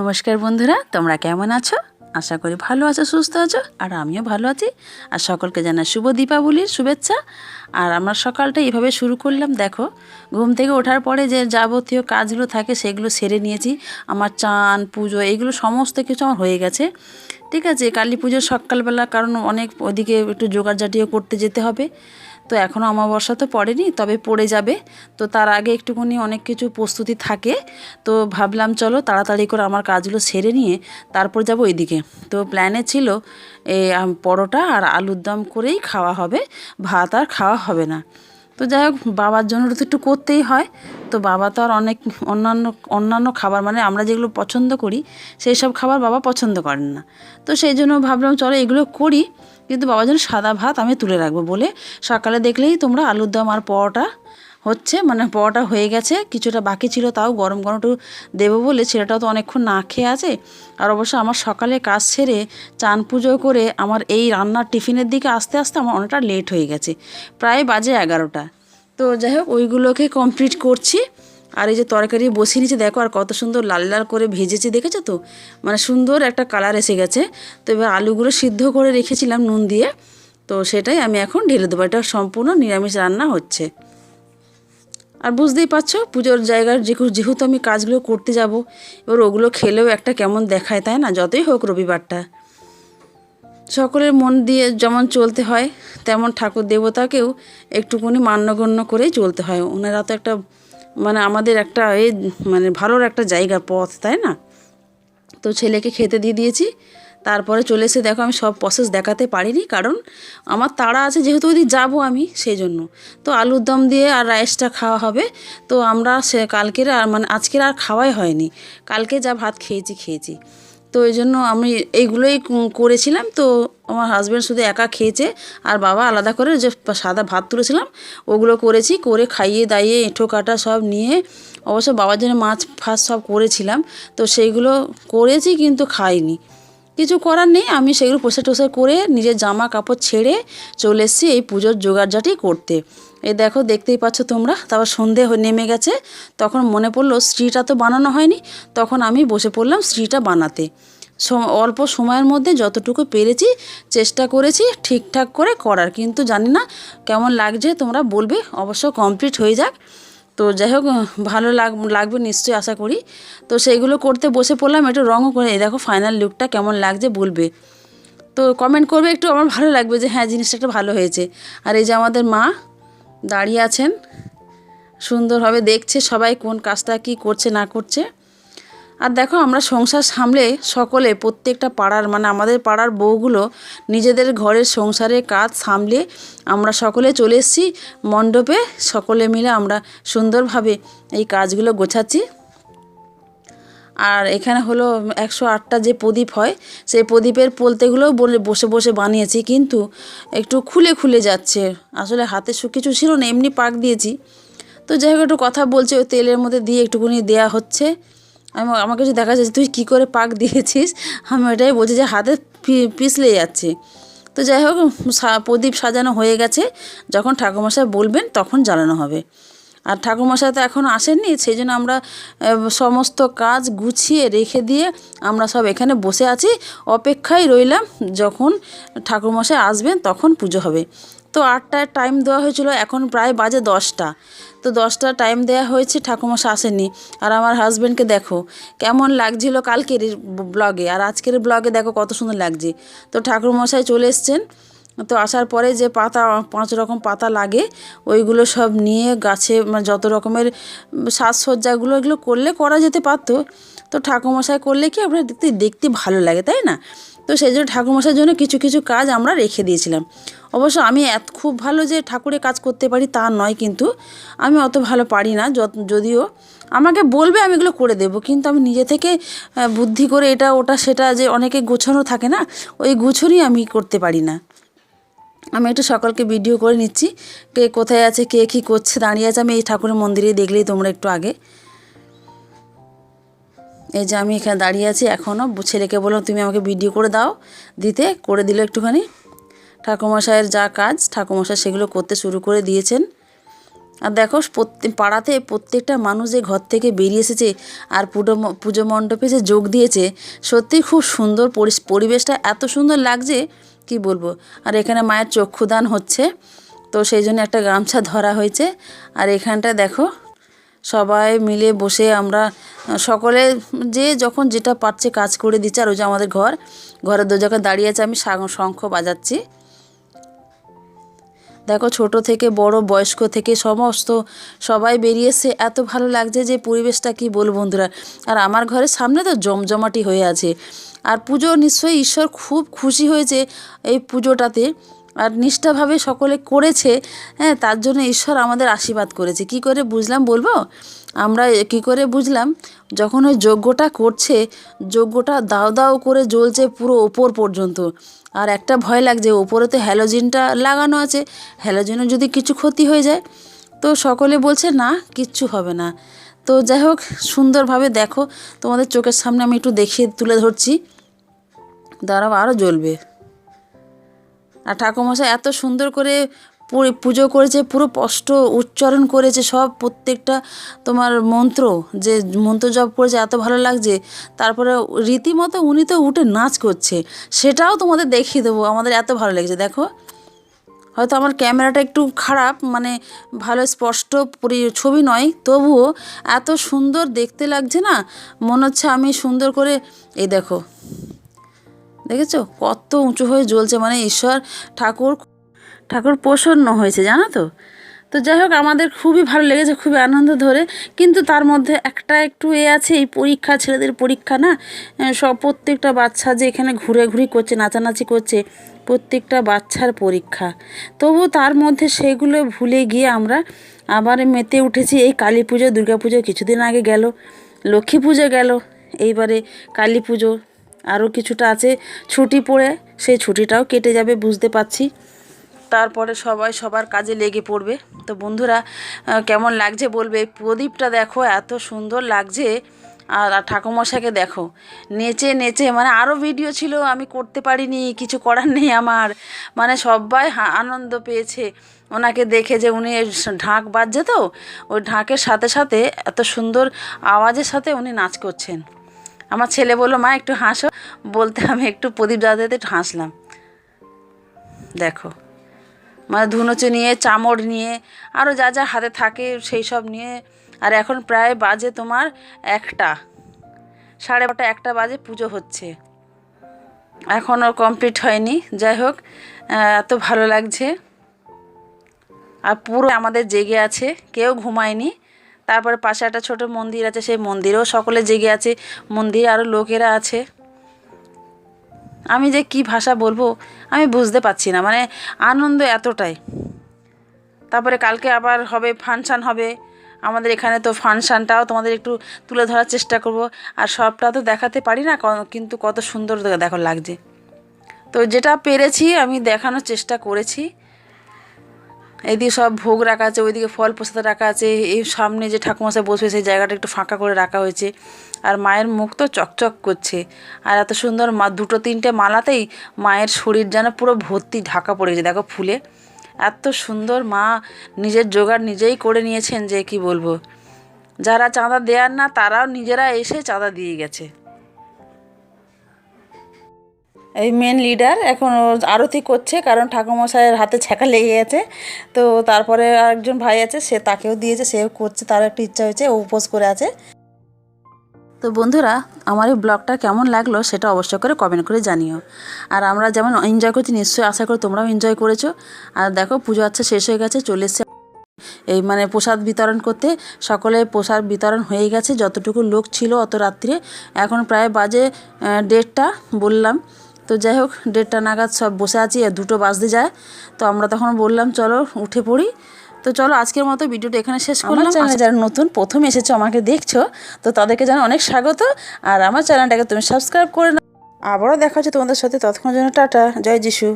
নমস্কার বন্ধুরা, তোমরা কেমন আছো? আশা করি ভালো আছো, সুস্থ আছো। আর আমিও ভালো আছি। আর সকলকে জানাই শুভ দীপাবলির শুভেচ্ছা। আর আমরা সকালটা এভাবে শুরু করলাম। দেখো, ঘুম থেকে ওঠার পরে যে যাবতীয় কাজগুলো থাকে সেগুলো সেরে নিয়েছি। আমার চান পুজো এগুলো সমস্ত কিছু আমার হয়ে গেছে। ঠিক আছে, কালী পুজোর সকালবেলা, কারণ অনেক ওদিকে একটু জোগাড় জাটিও করতে যেতে হবে। তো এখনও অমাবস্যা তো পড়েনি, তবে পড়ে যাবে। তো তার আগে একটুখানি অনেক কিছু প্রস্তুতি থাকে। তো ভাবলাম চলো তাড়াতাড়ি করে আমার কাজগুলো সেরে নিয়ে তারপর যাব ওইদিকে। তো প্ল্যানে ছিল পরোটা আর আলুর দম করেই খাওয়া হবে, ভাত আর খাওয়া হবে না। তো যাই হোক, বাবার জন্য তো একটু করতেই হয়। তো বাবা তো আর অনেক অন্যান্য খাবার, মানে আমরা যেগুলো পছন্দ করি সেই সব খাবার বাবা পছন্দ করেন না। তো সেই জন্য ভাবলাম চলো এগুলো করি, কিন্তু বাবার জন্য সাদা ভাত আমি তুলে রাখবো বলে সকালে দেখলেই তোমরা আলুর দম আর পরোটা হচ্ছে, মানে পরোটা হয়ে গেছে, কিছুটা বাকি ছিল, তাও গরম গরম একটু দেবো বলে। ছেলেটাও তো অনেকক্ষণ না খেয়ে আছে। আর অবশ্য আমার সকালে কাজ সেরে চান পুজো করে আমার এই রান্নার টিফিনের দিকে আস্তে আস্তে আমার অনেকটা লেট হয়ে গেছে, প্রায় বাজে 11টা। তো যাই হোক, ওইগুলোকে কমপ্লিট করছি। আর এই যে তরকারি বসিয়ে নিয়েছি, দেখো আর কত সুন্দর লাল লাল করে ভেজেছি, দেখেছো তো? মানে সুন্দর একটা কালার এসে গেছে। তো এবার আলুগুলো সিদ্ধ করে রেখেছিলাম নুন দিয়ে, তো সেটাই আমি এখন ঢেলে দেবো। এটা সম্পূর্ণ নিরামিষ রান্না হচ্ছে। আর বুঝতেই পারছো, পুজোর জায়গার যেহেতু আমি কাজগুলো করতে যাব, এবার ওগুলো খেলেও একটা কেমন দেখায়, তাই না? যতই হোক রবিবারটা, সকলের মন দিয়ে যেমন চলতে হয় তেমন ঠাকুর দেবতাকেও একটুকুনি মান্যগণ্য করেই চলতে হয়। ওনারা তো একটা, মানে আমাদের একটা মানে ভালোর একটা জায়গা, পথ, তাই না? তো ছেলেকে খেতে দিয়ে দিয়েছি, তারপরে চলে এসে দেখো আমি সব প্রসেস দেখাতে পারিনি, কারণ আমার তাড়া আছে, যেহেতু ওইদিকে যাবো আমি, সেই জন্য। তো আলুর দম দিয়ে আর রাইসটা খাওয়া হবে। তো আমরা কালকের আর মানে আজকের আর খাওয়াই হয়নি, কালকে যা ভাত খেয়েছি। তো এই জন্য আমি এইগুলোই করেছিলাম। তো আমার হাজব্যান্ড শুধু একা খেয়েছে, আর বাবা আলাদা করে যে সাদা ভাত তুলেছিলাম ওগুলো করেছি, করে খাইয়ে দাইয়ে এঁঠো কাটা সব নিয়ে, অবশ্য বাবার জন্য মাছ ফাছ সব করেছিলাম, তো সেইগুলো করেছি কিন্তু খাইনি। কিছু করার নেই, আমি সেগুলো পোষা টোষা করে নিজের জামা কাপড় ছেড়ে চলে এসেছি এই পুজোর জোগাড়জাটি করতে। এই দেখো, দেখতেই পাচ্ছ তোমরা। তারপর সন্ধে নেমে গেছে, তখন মনে পড়লো শ্রীটা তো বানানো হয়নি, তখন আমি বসে পড়লাম শ্রীটা বানাতে। অল্প সময়ের মধ্যে যতটুকু পেরেছি চেষ্টা করেছি ঠিকঠাক করে করার, কিন্তু জানি না কেমন লাগছে, তোমরা বলবে। অবশ্য কমপ্লিট হয়ে যাক, তো যাই হোক ভালো লাগবে নিশ্চয়ই, আশা করি। তো সেইগুলো করতে বসে পড়লাম, একটু রঙও করে। এই দেখো ফাইনাল লুকটা কেমন লাগছে বলবে, তো কমেন্ট করবে একটু, আমার ভালো লাগবে যে হ্যাঁ জিনিসটা একটু ভালো হয়েছে। আর এই যে আমাদের মা দাঁড়িয়ে আছেন, সুন্দরভাবে দেখছে সবাই কোন কাজটা কি করছে না করছে। আর দেখো, আমরা সংসার সামলে সকলে, প্রত্যেকটা পাড়ার, মানে আমাদের পাড়ার বউগুলো নিজেদের ঘরের সংসারের কাজ সামলে আমরা সকলে চলে এসেছি মণ্ডপে। সকলে মিলে আমরা সুন্দরভাবে এই কাজগুলো গোছাচ্ছি। আর এখানে হলো 108টা যে প্রদীপ হয়, সেই প্রদীপের পোলতেগুলোও বসে বসে বানিয়েছি, কিন্তু একটু খুলে যাচ্ছে। আসলে হাতে কিছু ছিল না, এমনি পাক দিয়েছি। তো যাই হোক, একটু কথা বলছে, ওই তেলের মধ্যে দিয়ে একটুখানি দেয়া হচ্ছে। আমাকে কিছু দেখা যাচ্ছে তুই কী করে পাক দিয়েছিস, আমি ওইটাই বলছি যে হাতে পিছলে যাচ্ছে। তো যাই হোক, প্রদীপ সাজানো হয়ে গেছে, যখন ঠাকুরমশাই বলবেন তখন জ্বালানো হবে। আর ঠাকুরমশাই তো এখনও আসেননি, সেই জন্য আমরা সমস্ত কাজ গুছিয়ে রেখে দিয়ে আমরা সব এখানে বসে আছি, অপেক্ষায় রইলাম যখন ঠাকুরমশাই আসবেন তখন পুজো হবে। তো 8টায় টাইম দেওয়া হয়েছিল, এখন প্রায় বাজে 10টা। তো 10টা টাইম দেওয়া হয়েছে, ঠাকুরমশাই আসেননি। আর আমার হাজব্যান্ডকে দেখো কেমন লাগছিল কালকের ব্লগে, আর আজকের ব্লগে দেখো কত সুন্দর লাগছে। তো ঠাকুরমশাই চলে এসছেন। তো আসার পরে যে পাতা, 5 রকম পাতা লাগে, ওইগুলো সব নিয়ে গাছে, মানে যত রকমের সাজসজ্জাগুলো এগুলো করলে করা যেতে পারতো। তো ঠাকুরমশাই করলে কি আপনার দেখতে ভালো লাগে, তাই না? তো সেই জন্য ঠাকুরমশাইয়ের জন্য কিছু কিছু কাজ আমরা রেখে দিয়েছিলাম। অবশ্য আমি খুব ভালো যে ঠাকুরের কাজ করতে পারি তা নয়, কিন্তু আমি অত ভালো পারি না। যদিও আমাকে বলবে আমি এগুলো করে দেবো, কিন্তু আমি নিজে থেকে বুদ্ধি করে এটা ওটা সেটা যে অনেকে গোছানো থাকে না, ওই গুছনই আমি করতে পারি না। আমি একটু সকলকে ভিডিও করে নিচ্ছি, কে কোথায় আছে, কে কী করছে, দাঁড়িয়ে আছে। আমি এই ঠাকুরের মন্দিরে দেখলেই তোমরা একটু আগে, এই যে আমি এখানে দাঁড়িয়ে আছি এখনও। ছেলেকে বললাম তুমি আমাকে ভিডিও করে দাও, করে দিল একটুখানি। ঠাকুরমশাইয়ের যা কাজ ঠাকুরমশাই সেগুলো করতে শুরু করে দিয়েছেন। আর দেখো পাড়াতে প্রত্যেকটা মানুষ যে ঘর থেকে বেরিয়ে এসেছে আর পুজো মণ্ডপে যে যোগ দিয়েছে, সত্যি খুব সুন্দর পরিবেশটা এত সুন্দর লাগছে কি বলবো। আর এখানে মায়ের চক্ষুদান হচ্ছে, তো সেই জন্য একটা গামছা ধরা হয়েছে। আর এখানটা দেখো সবাই মিলে বসে আমরা সকলে যে যখন যেটা পারছে কাজ করে দিচ্ছে। আর ওই যে আমাদের ঘরের দরজায় দাঁড়িয়ে আছে, আমি শঙ্খ বাজাচ্ছি। দেখো ছোট থেকে বড় বয়স্ক থেকে সবাই বেরিয়েছে, এত ভালো লাগছে যে পরিবেশটা কি বলবো বন্ধুরা। আর আমার ঘরের সামনে তো জমজমাটি হয়ে আছে। আর পুজো নিশ্চয়ই ঈশ্বর খুব খুশি হয়েছে এই পুজোটাতে, আর নিষ্ঠাভাবে সকলে করেছে। হ্যাঁ, তার জন্য ঈশ্বর আমাদের আশীর্বাদ করেছে। কি করে বুঝলাম বলবো? আমরা কি করে বুঝলাম, যখন ওই যজ্ঞটা করছে, যজ্ঞটা দাও দাও করে জ্বলছে পুরো ওপর পর্যন্ত। আর একটা ভয় লাগছে, ওপরে তো হ্যালোজিনটা লাগানো আছে, হ্যালোজিনের যদি কিছু ক্ষতি হয়ে যায়। তো সকলে বলছে না, কিচ্ছু হবে না। তো যাই হোক, সুন্দরভাবে দেখো, তোমাদের চোখের সামনে আমি একটু দেখিয়ে তুলে ধরছি। দাঁড়াও, আরও জ্বলবে। আর ঠাকুরমশাই এত সুন্দর করে পুজো করেছে, পুরো স্পষ্ট উচ্চারণ করেছে সব, প্রত্যেকটা তোমার মন্ত্র জপ করেছে, এত ভালো লাগছে। তারপরে রীতিমতো উনি তো উঠে নাচ করছে, সেটাও তোমাদের দেখিয়ে দেবো। আমাদের এত ভালো লেগেছে। দেখো, হয়তো আমার ক্যামেরাটা একটু খারাপ, মানে ভালো স্পষ্ট ছবি নয়, তবুও এত সুন্দর দেখতে লাগছে না, মনে হচ্ছে আমি সুন্দর করে, এই দেখো, দেখেছো কত উঁচু হয়ে জ্বলছে, মানে ঈশ্বর ঠাকুর প্রসন্ন হয়েছে, জানো তো। তো যাই হোক, আমাদের খুবই ভালো লেগেছে, খুবই আনন্দ ধরে। কিন্তু তার মধ্যে একটু আছে, এই পরীক্ষা, ছেলেদের পরীক্ষা না, প্রত্যেকটা বাচ্চা যে এখানে ঘুরে করছে, নাচানাচি করছে, প্রত্যেকটা বাচ্চার পরীক্ষা। তবু তার মধ্যে সেগুলো ভুলে গিয়ে আমরা আবার মেতে উঠেছি। এই কালী পুজো, দুর্গা পুজো কিছুদিন আগে গেল, লক্ষ্মী পুজো গেল, এইবারে কালী পুজো আরও কিছুটা আছে ছুটি পড়ে, সেই ছুটিটাও কেটে যাবে বুঝতে পারছি। তারপরে সবাই সবার কাজে লেগে পড়বে। তো বন্ধুরা, কেমন লাগছে বলবে। প্রদীপটা দেখো এত সুন্দর লাগছে। আর ঠাকুরমশাইকে দেখো নেচে, মানে আরও ভিডিও ছিল, আমি করতে পারিনি, কিছু করার নেই আমার। মানে সবাই আনন্দ পেয়েছে ওনাকে দেখে, যে উনি ঢাক বাজছে, তো ওই ঢাকের সাথে সাথে এত সুন্দর আওয়াজের সাথে উনি নাচ করছেন। আমার ছেলে বললো, মা একটু হাসো, বলতে আমি একটু প্রদীপ জ্বালাতে একটু হাসলাম। দেখো, মানে ধুনুচি নিয়ে, চামড় নিয়ে, আরও যা যা হাতে থাকে সেই সব নিয়ে। আর এখন প্রায় বাজে তোমার 1টা, 12:30, 1টা বাজে, পুজো হচ্ছে, এখনও কমপ্লিট হয়নি। যাই হোক, এত ভালো লাগছে। আর পুরো আমাদের জেগে আছে, কেউ ঘুমায়নি। তারপরে পাশে একটা ছোটো মন্দির আছে, সেই মন্দিরেও সকলে জেগে আছে, মন্দিরে আরও লোকেরা আছে। আমি যে কি ভাষা বলবো আমি বুঝতে পারছি না, মানে আনন্দ এতটাই। তারপরে কালকে আবার হবে, ফাংশান হবে আমাদের এখানে। তো ফাংশানটাও তোমাদের একটু তুলে ধরার চেষ্টা করব। আর সবটা তো দেখাতে পারি না, কিন্তু কত সুন্দর দেখো লাগছে। তো যেটা পেরেছি আমি দেখানোর চেষ্টা করেছি। এইদিকে সব ভোগ রাখা আছে, ওইদিকে ফল প্রসাদ রাখা আছে। এই সামনে যে ঠাকুরমশাই বসবে সেই জায়গাটা একটু ফাঁকা করে রাখা হয়েছে। আর মায়ের মুখ তো চকচক করছে। আর এত সুন্দর 2-3টে মালাতেই মায়ের শরীর যেন পুরো ভর্তি ঢাকা পড়ে গেছে, দেখো ফুলে। এত সুন্দর মা নিজের জোগাড় নিজেই করে নিয়েছেন, যে কি বলবো। যারা চাঁদা দেওয়ার না, তারাও নিজেরা এসে চাঁদা দিয়ে গেছে। এই মেন লিডার এখন আরতি করছে, কারণ ঠাকুরমশাইয়ের হাতে ছ্যাঁকা লেগে গেছে। তো তারপরে আরেকজন ভাই আছে, সে তাকেও দিয়েছে, সেও করছে, তার একটা ইচ্ছা হয়েছে, ও উপোস করে আছে। তো বন্ধুরা, আমার এই ব্লগটা কেমন লাগলো সেটা অবশ্যই করে কমেন্ট করে জানিও। আর আমরা যেমন এনজয় করছি, নিশ্চয়ই আশা করি তোমরাও এনজয় করেছো। আর দেখো, পুজো আচ্ছা শেষ হয়ে গেছে, চলে এসছে এই মানে প্রসাদ বিতরণ করতে। সকলে প্রসাদ বিতরণ হয়ে গেছে, যতটুকু লোক ছিল অত রাত্রে। এখন প্রায় বাজে 1:30 বললাম। তো যাই হোক, 1:30 নাগাদ সব বসে আছি, 2টো বাজতে যায়। তো আমরা তখন বললাম চলো উঠে পড়ি। তো চলো, আজকের মতো ভিডিওটা এখানে শেষ করলাম। চ্যানেলে যারা নতুন প্রথম এসেছো, আমাকে দেখছো, তো তাদেরকে জানাই অনেক স্বাগত। আর আমার চ্যানেলটাকে তুমি সাবস্ক্রাইব করে নাও। আবারও দেখা হচ্ছে তোমাদের সাথে, ততক্ষণের জন্য টাটা, জয় যিশু।